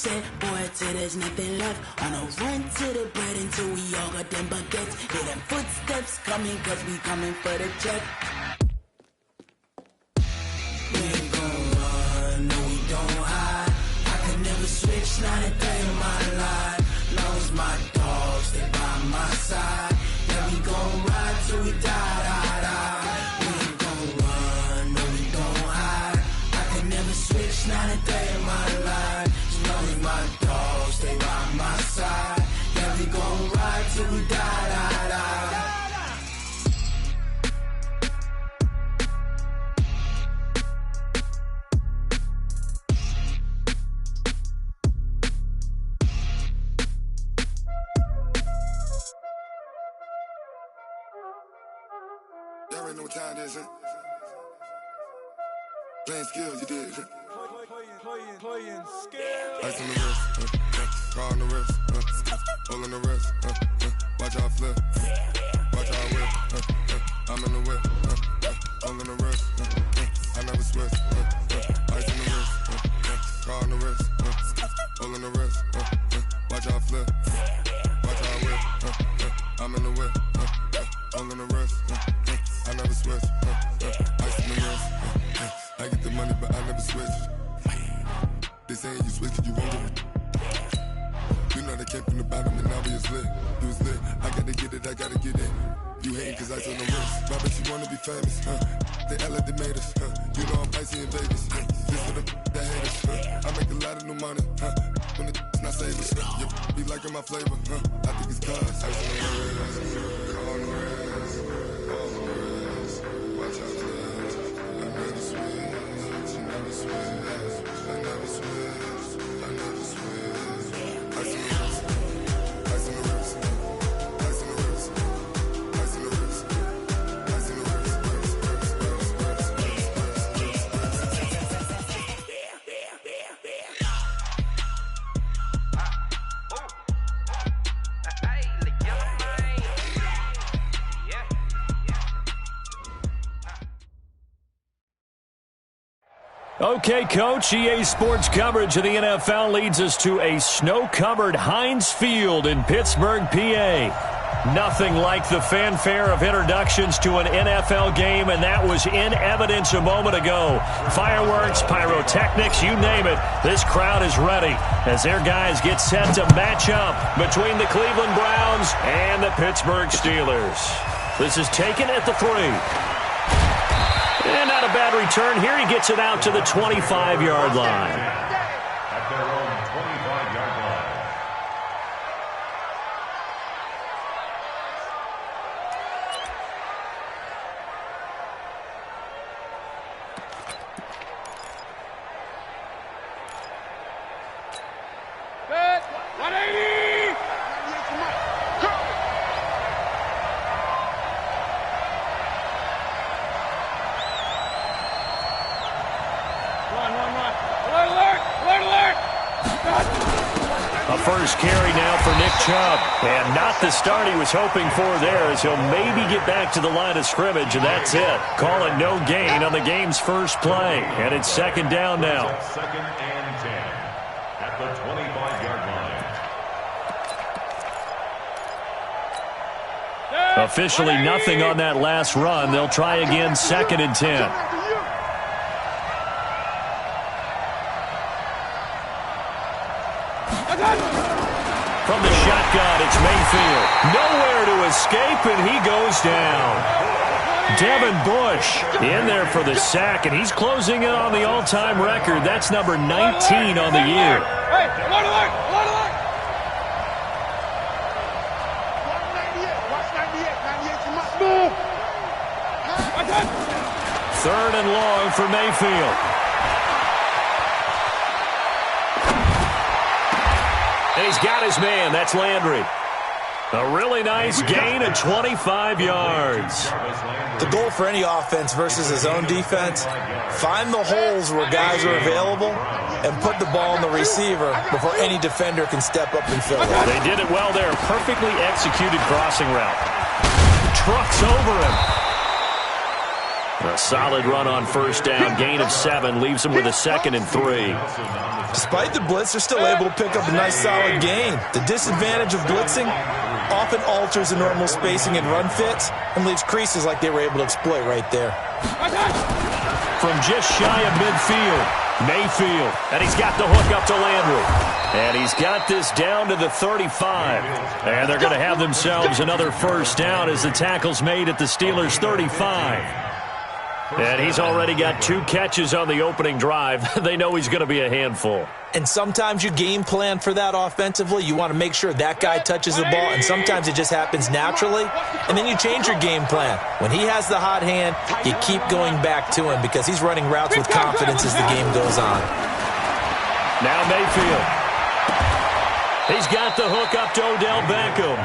set, boy, till there's nothing left. On a run to the bread until we all got them baguettes. Hear them footsteps coming, cause we coming for the check. We ain't gon' run, no, we don't hide. I could never switch, not a day in my life. Long as my dogs stay by my side. Yeah, we gon' ride till we die, die, die. We ain't gon' run, no, we don't hide. I could never switch, not a day in my life. As long as my dogs stay by my side. Yeah, we gon' ride till we die, die, die. Y'all already know what time it is, huh? Playing skills, you did, huh? Playing skills. Ice on the wrist, car on the wrist, hole in the wrist, watch out flip, watch out whip, I'm in the whip, hole in the wrist, I never switch, ice on the wrist, car on the wrist, hole in the wrist, watch out flip, watch out whip, I'm in the whip, hole in the wrist, I never switch, ice on the wrist, I get the money but I never switch. They saying you switch, you won't get it. You know they came from the bottom and now we is lit. You was lit, I gotta get it, I gotta get it. You hating cause I on the wrist. I bet you wanna be famous, They Ella they made us, You know I'm icy in Vegas, This for the that hate us, I make a lot of new money, When the not savers, You be liking my flavor, I think it's cause I on the wrist, on the wrist, on the wrist. Watch out, I never switch, you never switch. I never switch, I never switch. Ice on the wrist, ice on the wrist, ice on the wrist, ice on the wrist, ice on the Okay, Coach, EA Sports coverage of the NFL leads us to a snow-covered Heinz Field in Pittsburgh, PA. Nothing like the fanfare of introductions to an NFL game, and that was in evidence a moment ago. Fireworks, pyrotechnics, you name it. This crowd is ready as their guys get set to match up between the Cleveland Browns and the Pittsburgh Steelers. This is taken at the 3. And not a bad return here. He gets it out to the 25-yard line. At their own 25-yard line. Set. 180. A first carry now for Nick Chubb. And not the start he was hoping for there, as he'll maybe get back to the line of scrimmage, and that's it. Call it no gain on the game's first play. And it's second down now. Second and 10 at the 25-yard line. Officially nothing on that last run. They'll try again, second and 10. From the shotgun, it's Mayfield. Nowhere to escape, and he goes down. Devin Bush in there for the sack, and he's closing in on the all-time record. That's number 19 on the year. Third and long for Mayfield. And he's got his man. That's Landry. A really nice gain of 25 yards. The goal for any offense versus his own defense, find the holes where guys are available and put the ball in the receiver before any defender can step up and fill it. They did it well there. Perfectly executed crossing route. Trucks over him. A solid run on first down. Gain of 7 leaves them with a 2nd and 3. Despite the blitz, they're still able to pick up a nice solid gain. The disadvantage of blitzing often alters the normal spacing and run fits and leaves creases like they were able to exploit right there. From just shy of midfield, Mayfield. And he's got the hook up to Landry. And he's got this down to the 35. And they're going to have themselves another first down as the tackle's made at the Steelers' 35. And he's already got 2 catches on the opening drive. They know he's going to be a handful. And sometimes you game plan for that offensively. You want to make sure that guy touches the ball, and sometimes it just happens naturally. And then you change your game plan. When he has the hot hand, you keep going back to him because he's running routes with confidence as the game goes on. Now Mayfield. He's got the hook up to Odell Beckham.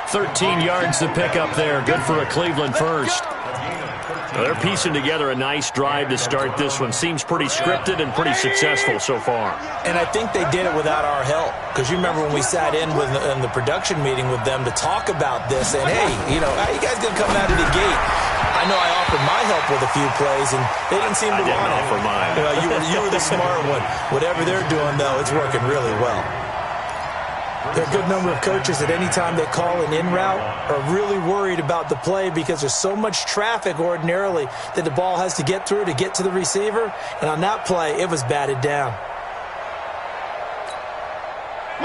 13 yards to pick up there. Good for a Cleveland first. They're piecing together a nice drive to start this one. Seems pretty scripted and pretty successful so far. And I think they did it without our help. Because you remember when we sat in the production meeting with them to talk about this, and hey, how you guys going to come out of the gate? I know I offered my help with a few plays, and they didn't seem to want it. I didn't offer mine. You were the smart one. Whatever they're doing, though, it's working really well. There are a good number of coaches that any time they call an in route are really worried about the play because there's so much traffic ordinarily that the ball has to get through to get to the receiver. And on that play, it was batted down.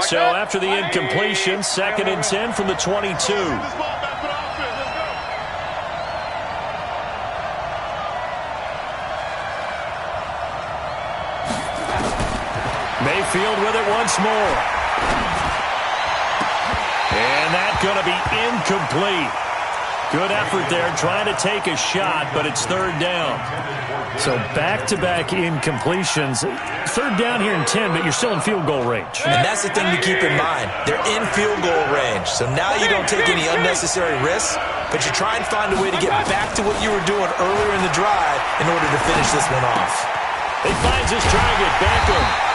So after the incompletion, 2nd and 10 from the 22. Mayfield with it once more. And that's going to be incomplete. Good effort there, trying to take a shot, but it's 3rd down. So back-to-back incompletions. 3rd down here and 10, but you're still in field goal range. And that's the thing to keep in mind. They're in field goal range. So now you don't take any unnecessary risks, but you try and find a way to get back to what you were doing earlier in the drive in order to finish this one off. He finds his target, Beckham.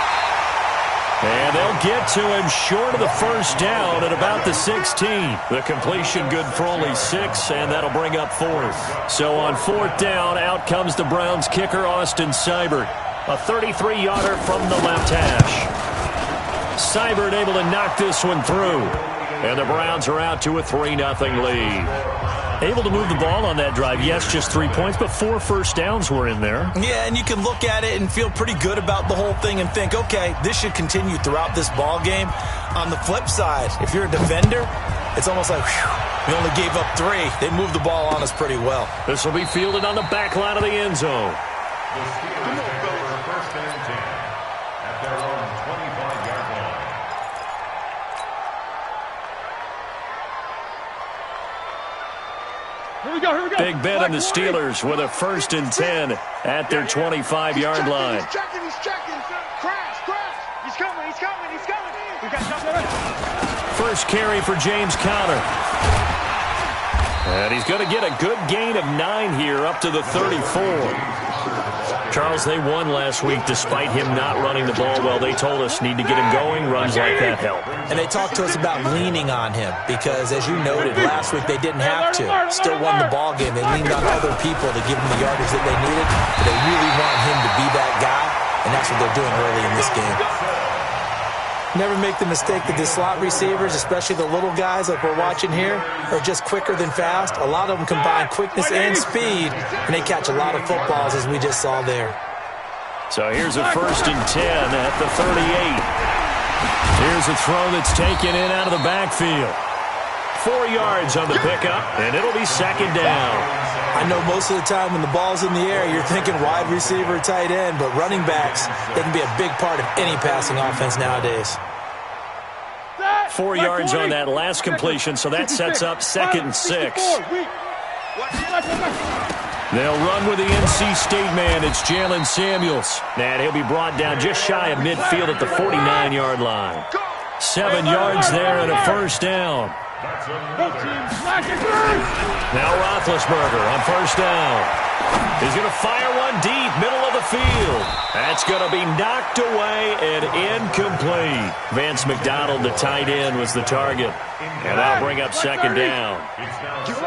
And they'll get to him short of the first down at about the 16. The completion good for only 6, and that'll bring up 4th. So on 4th down, out comes the Browns kicker, Austin Seibert. A 33-yarder from the left hash. Seibert able to knock this one through. And the Browns are out to a 3-0 lead. Able to move the ball on that drive. Yes, just 3 points, but 4 first downs were in there. Yeah, and you can look at it and feel pretty good about the whole thing and think, okay, this should continue throughout this ball game. On the flip side, if you're a defender, it's almost like, whew, we only gave up 3. They moved the ball on us pretty well. This will be fielded on the back line of the end zone. The Steelers are first and 10 at their own 25-yard line. Here we go. Big Ben and the Steelers with a 1st and 10 at their 25-yard line. He's checking. Crash. He's coming. We got nothing right. First carry for James Conner. And he's going to get a good gain of 9 here up to the 34. Charles, they won last week despite him not running the ball well. They told us need to get him going. Runs like that help. And they talked to us about leaning on him because, as you noted, last week they didn't have to. Still won the ball game. They leaned on other people to give them the yardage that they needed. But they really want him to be that guy, and that's what they're doing early in this game. Never make the mistake that the slot receivers, especially the little guys like we're watching here, are just quicker than fast. A lot of them combine quickness and speed, and they catch a lot of footballs, as we just saw there. So here's a 1st and 10 at the 38. Here's a throw that's taken in out of the backfield. 4 yards on the pickup, and it'll be 2nd down. I know most of the time when the ball's in the air, you're thinking wide receiver, tight end, but running backs, they can be a big part of any passing offense nowadays. 4 yards on that last completion, so that sets up 2nd and 6. They'll run with the NC State man. It's Jalen Samuels. And he'll be brought down just shy of midfield at the 49-yard line. 7 yards there and a 1st down. Now Roethlisberger on first down. He's going to fire one deep, middle of the field. That's going to be knocked away and incomplete. Vance McDonald, the tight end, was the target. And that'll bring up second down.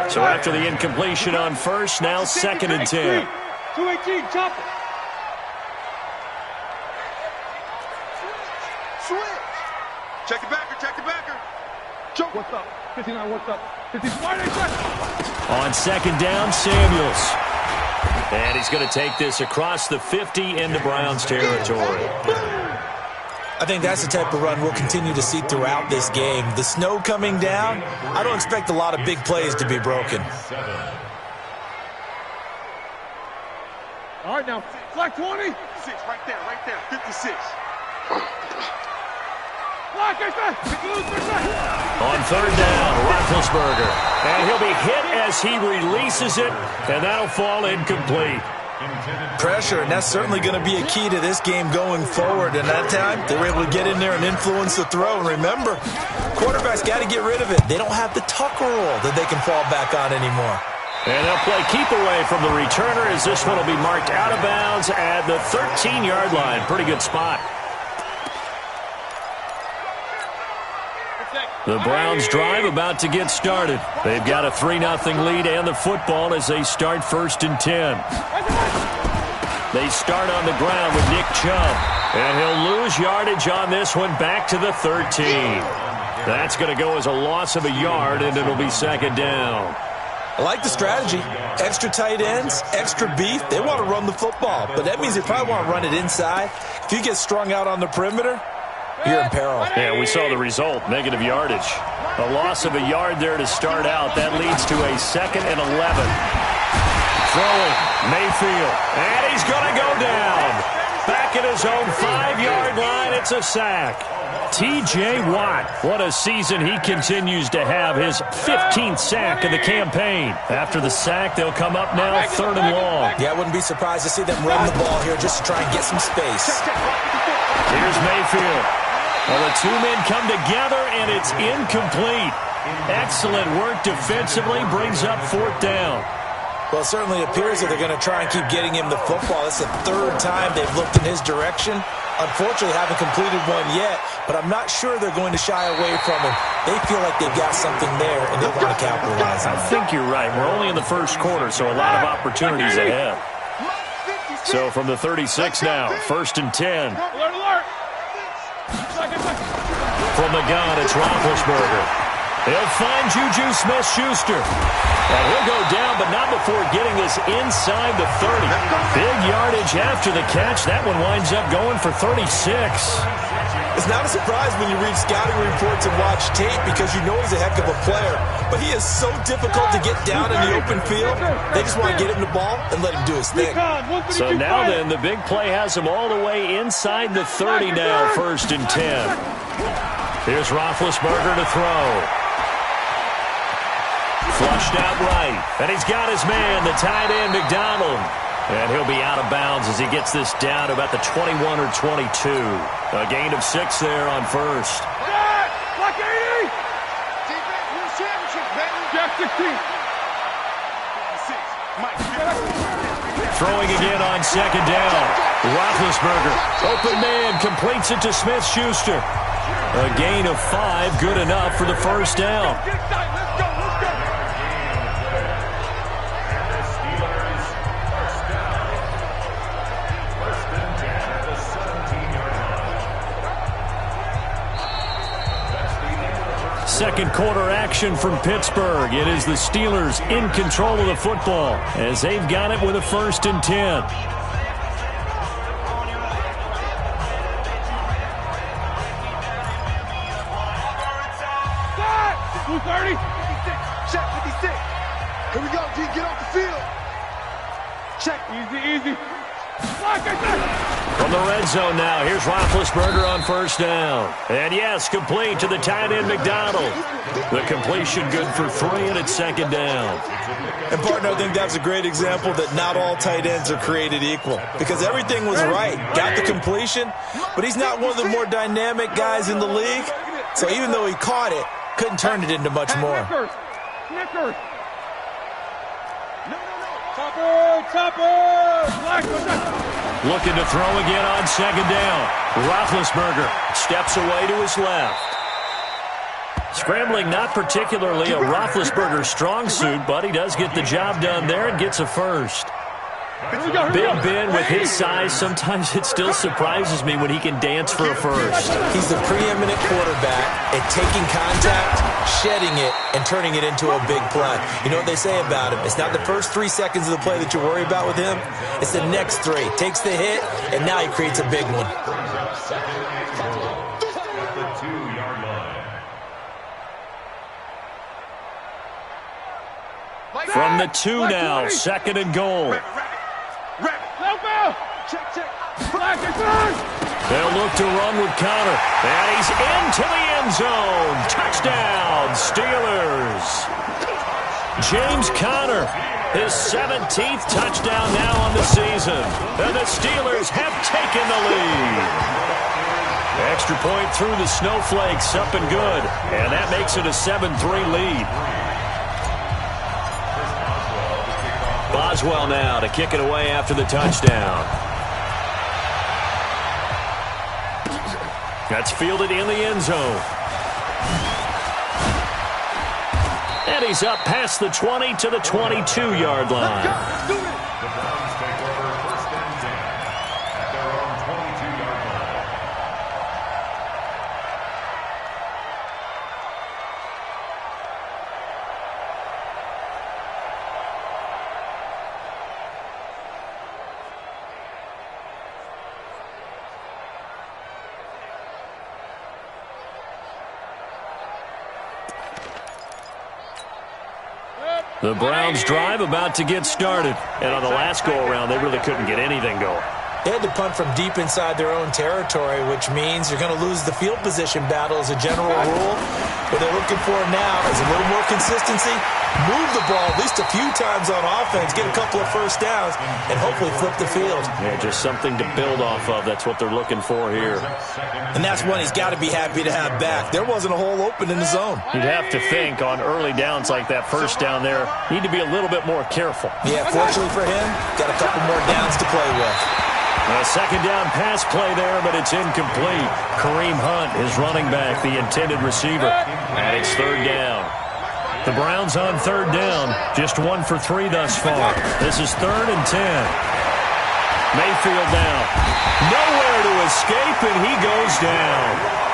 So after the incompletion on first, now second and 10. 218, chop it. Switch. Check it backer, check it backer. Joe, what's up? 59, what's up? 59, on second down, Samuels. And he's going to take this across the 50 into Browns territory. I think that's the type of run we'll continue to see throughout this game. The snow coming down, I don't expect a lot of big plays to be broken. All right, now, flag 20. 6, right there, 56. On third down, Roethlisberger. And he'll be hit as he releases it, and that'll fall incomplete. Pressure, and that's certainly going to be a key to this game going forward. And that time, they were able to get in there and influence the throw. And remember, quarterbacks got to get rid of it. They don't have the tuck rule that they can fall back on anymore. And they'll play keep away from the returner as this one will be marked out of bounds at the 13-yard line. Pretty good spot. The Browns drive about to get started. They've got a 3-0 lead and the football as they start first and 10. They start on the ground with Nick Chubb. And he'll lose yardage on this one back to the 13. That's going to go as a loss of a yard, and it'll be second down. I like the strategy. Extra tight ends, extra beef. They want to run the football, but that means they probably want to run it inside. If you get strung out on the perimeter, you're in peril. Yeah, we saw the result, negative yardage. A loss of a yard there to start out. That leads to a 2nd and 11. Throwing, Mayfield, and he's going to go down. Back at his own 5-yard line, it's a sack. T.J. Watt, what a season he continues to have, his 15th sack of the campaign. After the sack, they'll come up now 3rd and long. Yeah, I wouldn't be surprised to see them run the ball here just to try and get some space. Here's Mayfield. Well, the two men come together, and it's incomplete. Excellent work defensively, brings up 4th down. Well, it certainly appears that they're going to try and keep getting him the football. It's the 3rd time they've looked in his direction. Unfortunately, haven't completed one yet, but I'm not sure they're going to shy away from him. They feel like they've got something there, and they want to capitalize on it. I think you're right. We're only in the first quarter, so a lot of opportunities ahead. So from the 36 now, 1st and 10. From the gun, it's Roethlisberger. He'll find Juju Smith-Schuster. And he'll go down, but not before getting this inside the 30. Big yardage after the catch. That one winds up going for 36. It's not a surprise when you read scouting reports and watch tape because you know he's a heck of a player. But he is so difficult to get down in the open field. They just want to get him the ball and let him do his thing. So now then, the big play has him all the way inside the 30 now, 1st and 10. Here's Roethlisberger to throw. Flushed out right. And he's got his man, the tight end, McDonald. And he'll be out of bounds as he gets this down to about the 21 or 22. A gain of 6 there on first. Block 80! Defense, championship, baby. Jack 16. Throwing again on second down. Roethlisberger, open man, completes it to Smith-Schuster. A gain of 5, good enough for the first down. Second quarter action from Pittsburgh. It is the Steelers in control of the football as they've got it with a 1st and 10. Check 56. Here we go, G. Get off the field. Check. Easy. From the red zone now, here's Roethlisberger on first down. And yes, complete to the tight end, McDonald. The completion good for 3, and it's second down. And, partner, I think that's a great example that not all tight ends are created equal because everything was right. Got the completion, but he's not one of the more dynamic guys in the league. So even though he caught it, couldn't turn it into much more. Snickers. No. Topper. Looking to throw again on second down. Roethlisberger steps away to his left. Scrambling not particularly a Roethlisberger strong suit, but he does get the job done there and gets a first. Big Ben with his size, sometimes it still surprises me when he can dance for a first. He's the preeminent quarterback at taking contact, shedding it, and turning it into a big play. You know what they say about him? It's not the first 3 seconds of the play that you worry about with him. It's the next 3. Takes the hit, and now he creates a big one. From the 2 now, second and goal. They'll look to run with Conner. And he's into the end zone. Touchdown, Steelers. James Conner, his 17th touchdown now on the season. And the Steelers have taken the lead. Extra point through the snowflakes, up and good. And that makes it a 7-3 lead. Boswell now to kick it away after the touchdown. That's fielded in the end zone. And he's up past the 20 to the 22-yard line. The Browns take over first and 10 at their own 22-yard line. The Browns drive about to get started. And on the last go-around, they really couldn't get anything going. They had to punt from deep inside their own territory, which means you're going to lose the field position battle as a general rule. What they're looking for now is a little more consistency, move the ball at least a few times on offense, get a couple of first downs, and hopefully flip the field. Yeah, just something to build off of. That's what they're looking for here. And that's one he's got to be happy to have back. There wasn't a hole open in the zone. You'd have to think on early downs like that first down there, need to be a little bit more careful. Yeah, fortunately for him, got a couple more downs to play with. A second down pass play there, but it's incomplete. Kareem Hunt is running back, the intended receiver. And it's third down. The Browns on third down, just 1 for 3 thus far. This is 3rd and 10. Mayfield now. Nowhere to escape, and he goes down.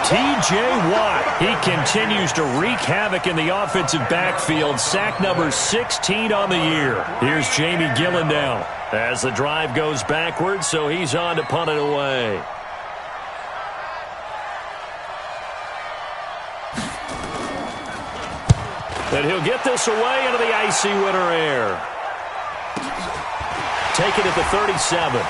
T.J. Watt, he continues to wreak havoc in the offensive backfield. Sack number 16 on the year. Here's Jamie Gillen now as the drive goes backwards, so he's on to punt it away. And he'll get this away into the icy winter air. Take it at the 37.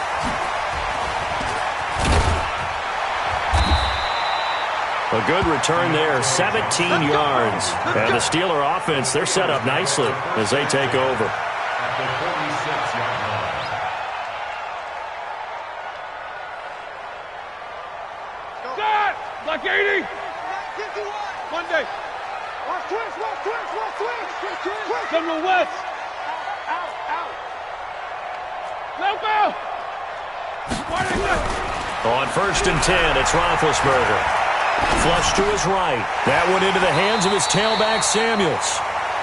A good return there, 17 yards. And the Steeler offense, they're set up nicely as they take over. At the 46-yard line. Set! Black 80! Monday! Watch twist! Come to West! Out! Loco! On 1st and 10, it's Roethlisberger. Flush to his right. That one into the hands of his tailback, Samuels.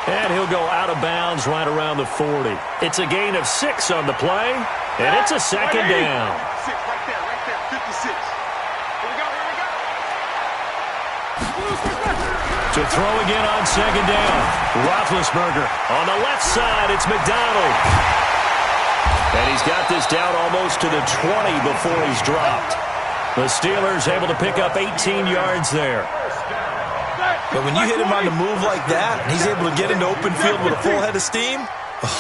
And he'll go out of bounds right around the 40. It's a gain of 6 on the play, and it's a second down. 6, right there, 56. Here we go. To throw again on second down. Roethlisberger on the left side. It's McDonald. And he's got this down almost to the 20 before he's dropped. The Steelers able to pick up 18 yards there. But when you hit him on the move like that, and he's able to get into open field with a full head of steam,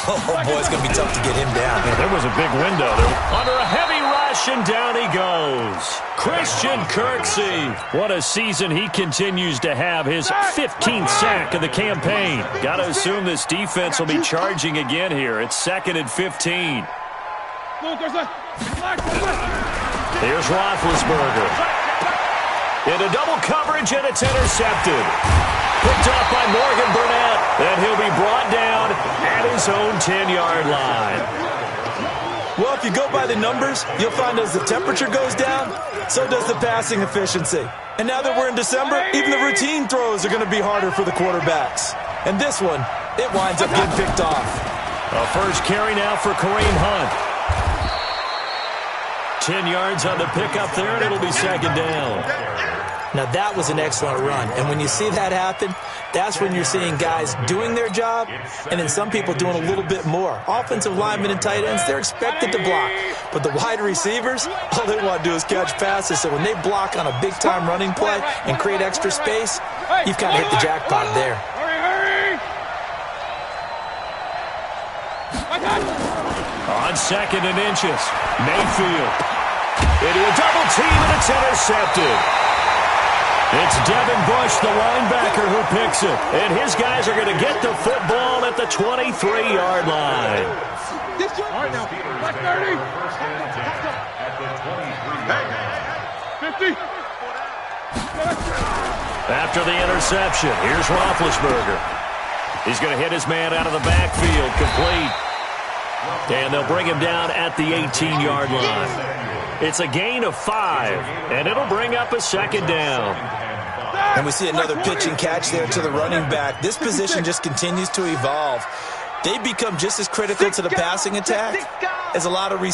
oh boy, it's going to be tough to get him down. Yeah, there was a big window there. Under a heavy rush, and down he goes. Christian Kirksey. What a season he continues to have. His 15th sack of the campaign. Got to assume this defense will be charging again here. It's 2nd and 15. Here's Roethlisberger. Into double coverage, and it's intercepted. Picked off by Morgan Burnett. And he'll be brought down at his own 10-yard line. Well, if you go by the numbers, you'll find as the temperature goes down, so does the passing efficiency. And now that we're in December, even the routine throws are going to be harder for the quarterbacks. And this one, it winds up getting picked off. A first carry now for Kareem Hunt. 10 yards on the pickup there, and it'll be second down. Now, that was an excellent run. And when you see that happen, that's when you're seeing guys doing their job and then some people doing a little bit more. Offensive linemen and tight ends, they're expected to block. But the wide receivers, all they want to do is catch passes. So when they block on a big-time running play and create extra space, you've kind of hit the jackpot there. On second and inches, Mayfield. Into a double team, and it's intercepted. It's Devin Bush, the linebacker, who picks it. And his guys are going to get the football at the 23-yard line. All right, now, 30. At the 23-yard line. 50. After the interception, here's Roethlisberger. He's going to hit his man out of the backfield, complete. And they'll bring him down at the 18-yard line. It's a gain of 5, and it'll bring up a second down. And we see another pitch and catch there to the running back. This position just continues to evolve. They become just as critical to the passing attack as a lot of receivers.